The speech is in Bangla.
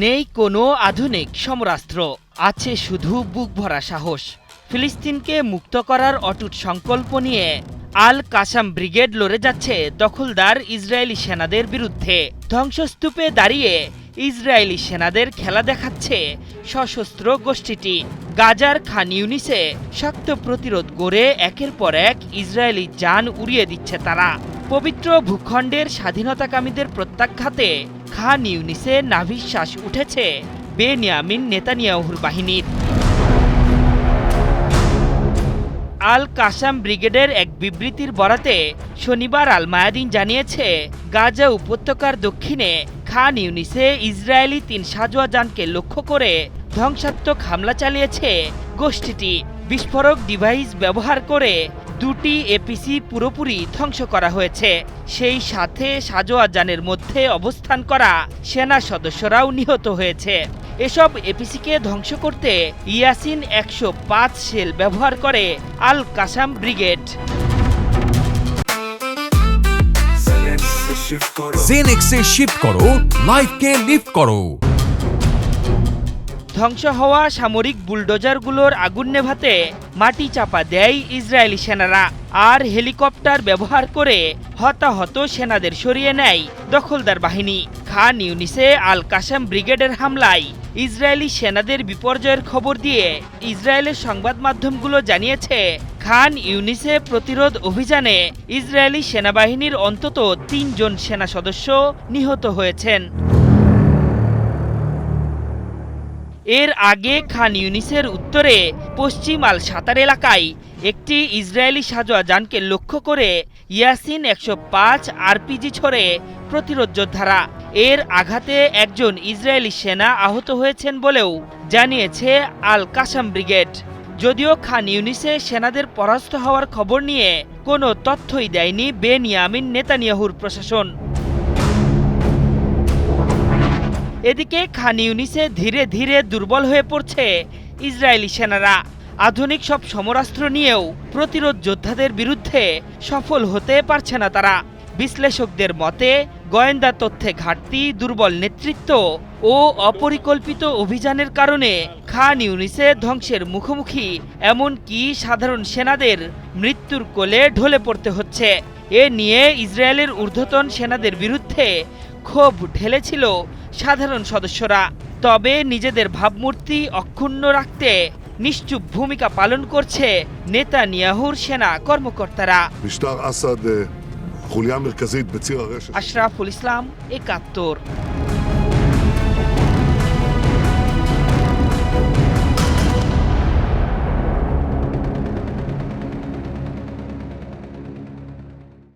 নেই কোনো আধুনিক সমরাস্ত্র, আছে শুধু বুক ভরা সাহস। ফিলিস্তিনকে মুক্ত করার অটুট সংকল্প নিয়ে আল কাসাম ব্রিগেড লড়ে যাচ্ছে দখলদার ইসরায়েলি সেনাদের বিরুদ্ধে। ধ্বংসস্তূপে দাঁড়িয়ে ইসরায়েলি সেনাদের খেলা দেখাচ্ছে সশস্ত্র গোষ্ঠীটি। গাজার খান ইউনিসে শক্ত প্রতিরোধ গড়ে একের পর এক ইসরায়েলি জান উড়িয়ে দিচ্ছে তারা। পবিত্র ভূখণ্ডের স্বাধীনতাকামীদের প্রত্যাঘাতে খান ইউনিসে নাভিশ্বাস উঠেছে বেনিয়ামিন নেতানিয়াহুর বাহিনীর। আল কাসাম ব্রিগেডের এক বিবৃতির বরাতে শনিবার আল মায়াদিন জানিয়েছে, গাজা উপত্যকার দক্ষিণে খান ইউনিসে ইসরায়েলি ৩ সাঁজোয়া যানকে লক্ষ্য করে ধ্বংসাত্মক হামলা চালিয়েছে গোষ্ঠীটি। বিস্ফোরক ডিভাইস ব্যবহার করে ২টি এপিসি পুরোপুরি ধ্বংস করা হয়েছে। সেই সাথে সাঁজোয়া যানের মধ্যে অবস্থান করা সেনা সদস্যরাও নিহত হয়েছে। এসব এপিসিকে ধ্বংস করতে ইয়াসিন ১০৫ শেল ব্যবহার করে আল কাসাম ব্রিগেড। জেনেক্সে শিফট করো, লাইফকে লিফট করো। ধ্বংস হওয়া সামরিক বুলডোজারগুলোর আগুন নেভাতে মাটি চাপা দেয় ইসরায়েলি সেনারা, আর হেলিকপ্টার ব্যবহার করে হতাহত সেনাদের সরিয়ে নেয় দখলদার বাহিনী। খান ইউনিসে আল কাসাম ব্রিগেডের হামলায় ইসরায়েলি সেনাদের বিপর্যয়ের খবর দিয়ে ইসরায়েলের সংবাদ মাধ্যমগুলো জানিয়েছে, খান ইউনিসে প্রতিরোধ অভিযানে ইসরায়েলি সেনাবাহিনীর অন্তত ৩ জন সেনা সদস্য নিহত হয়েছেন। এর আগে খান ইউনিসের উত্তরে পশ্চিম আল সাতার এলাকায় একটি ইসরায়েলি সাঁজোয়া যানকে লক্ষ্য করে ইয়াসিন ১০৫ আরপিজি ছোড়ে প্রতিরোধ যোদ্ধারা। এর আঘাতে একজন ইসরায়েলি সেনা আহত হয়েছেন বলেও জানিয়েছে আল কাসাম ব্রিগেড। যদিও খান ইউনিসে সেনাদের পরাস্ত হওয়ার খবর নিয়ে কোনো তথ্যই দেয়নি বেনিয়ামিন নেতানিয়াহুর প্রশাসন। এদিকে খান ইউনিসে ধীরে ধীরে দুর্বল হয়ে পড়ছে ইসরায়েলি সেনারা। আধুনিক সব সমরাস্ত্র নিয়েও প্রতিরোধ যোদ্ধাদের বিরুদ্ধে সফল হতে পারছে না তারা। বিশ্লেষকদের মতে গোয়েন্দা তথ্যে ঘাটতি, দুর্বল নেতৃত্ব ও অপরিকল্পিত অভিযানের কারণে খান ইউনিসে ধ্বংসের মুখোমুখি, এমনকি সাধারণ সেনাদের মৃত্যুর কোলে ঢলে পড়তে হচ্ছে। এ নিয়ে ইসরায়েলের ঊর্ধ্বতন সেনাদের বিরুদ্ধে ক্ষোভ ঢেলেছিল সাধারণ সদস্যরা। তবে নিজেদের ভাবমূর্তি অক্ষুণ্ণ রাখতে নিশ্চুপ ভূমিকা পালন করছে নেতানিয়াহুর সেনা কর্মকর্তারা। משטר אסד חוליה מרכזית בציר הרשת। আশরাফুল ইসলাম, ৭১।